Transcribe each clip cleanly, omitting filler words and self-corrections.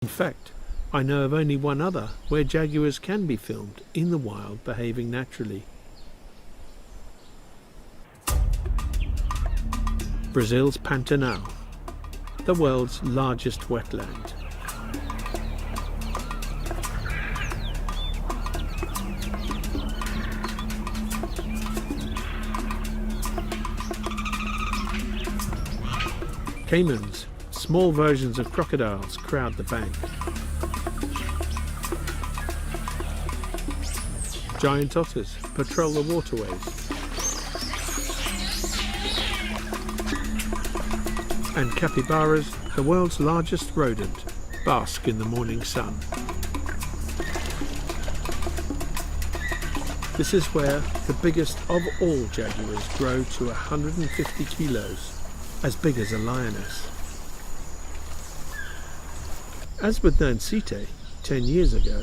In fact, I know of only one other where jaguars can be filmed in the wild behaving naturally. Brazil's Pantanal, the world's largest wetland. Caimans, small versions of crocodiles, crowd the bank. Giant otters patrol the waterways. And capybaras, the world's largest rodent, bask in the morning sun. This is where the biggest of all jaguars grow to 150 kilos, as big as a lioness. As with Nansite 10 years ago,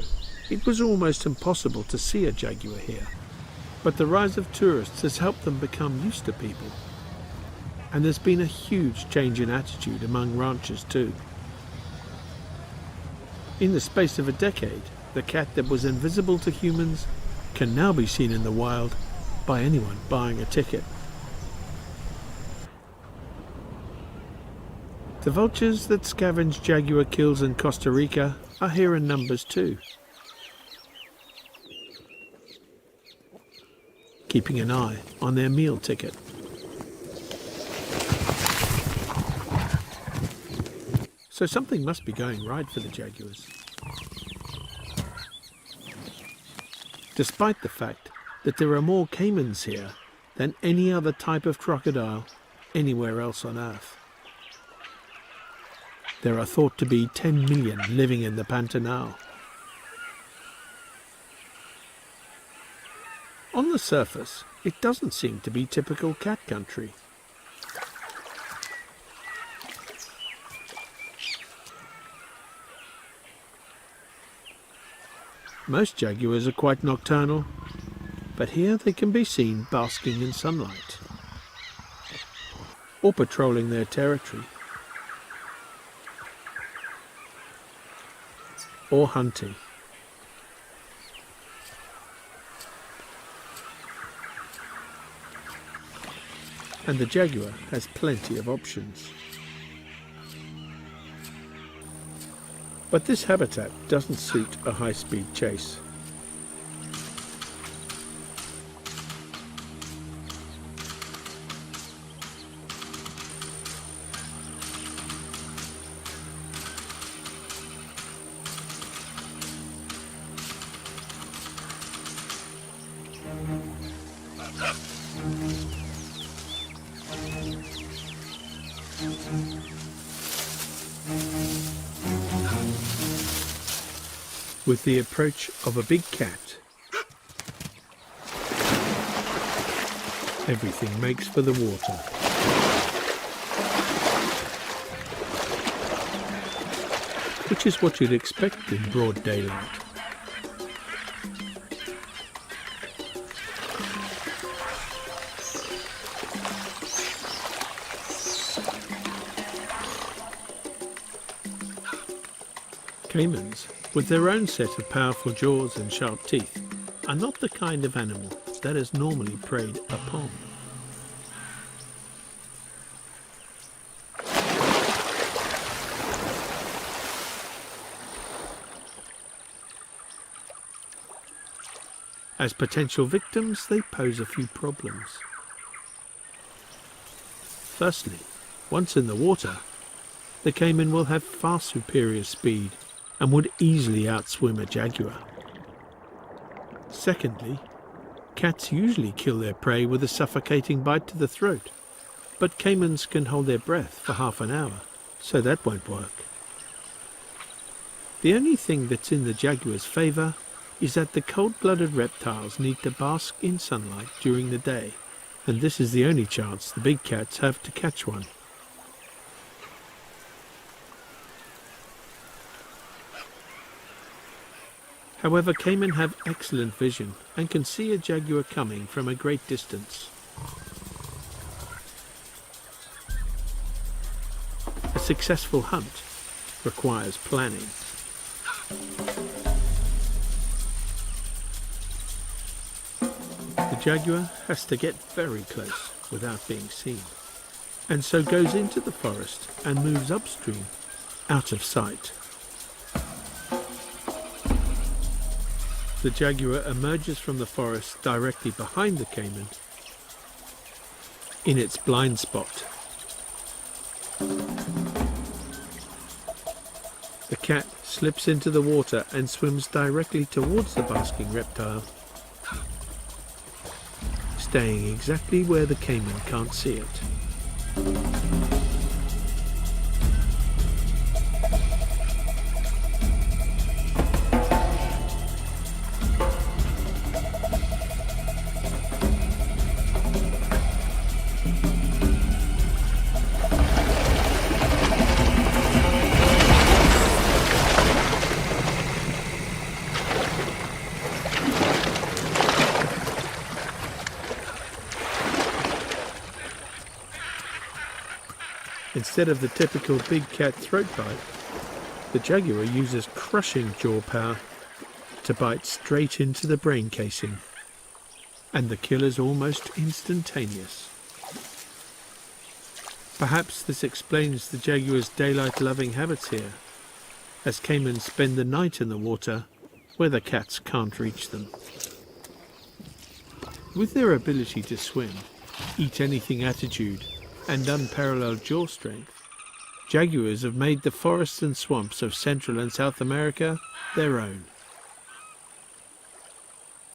it was almost impossible to see a jaguar here, but the rise of tourists has helped them become used to people. And there's been a huge change in attitude among ranchers too. In the space of a decade, the cat that was invisible to humans can now be seen in the wild by anyone buying a ticket. The vultures that scavenge jaguar kills in Costa Rica are here in numbers too, keeping an eye on their meal ticket. So something must be going right for the jaguars. Despite the fact that there are more caimans here than any other type of crocodile anywhere else on Earth. There are thought to be 10 million living in the Pantanal. On the surface, it doesn't seem to be typical cat country. Most jaguars are quite nocturnal, but here they can be seen basking in sunlight or patrolling their territory or hunting. And the jaguar has plenty of options. But this habitat doesn't suit a high-speed chase. With the approach of a big cat, everything makes for the water. Which is what you'd expect in broad daylight. Caimans, with their own set of powerful jaws and sharp teeth, are not the kind of animal that is normally preyed upon. As potential victims, they pose a few problems. Firstly, once in the water, the caiman will have far superior speed and would easily outswim a jaguar. Secondly, cats usually kill their prey with a suffocating bite to the throat, but caimans can hold their breath for half an hour, so that won't work. The only thing that's in the jaguar's favour is that the cold-blooded reptiles need to bask in sunlight during the day, and this is the only chance the big cats have to catch one. However, caiman have excellent vision and can see a jaguar coming from a great distance. A successful hunt requires planning. The jaguar has to get very close without being seen, and so goes into the forest and moves upstream, out of sight. The jaguar emerges from the forest directly behind the caiman, in its blind spot. The cat slips into the water and swims directly towards the basking reptile, staying exactly where the caiman can't see it. Instead of the typical big cat throat bite, the jaguar uses crushing jaw power to bite straight into the brain casing, and the kill is almost instantaneous. Perhaps this explains the jaguar's daylight-loving habits here, as caimans spend the night in the water where the cats can't reach them. With their ability to swim, eat-anything attitude, and unparalleled jaw strength, jaguars have made the forests and swamps of Central and South America their own.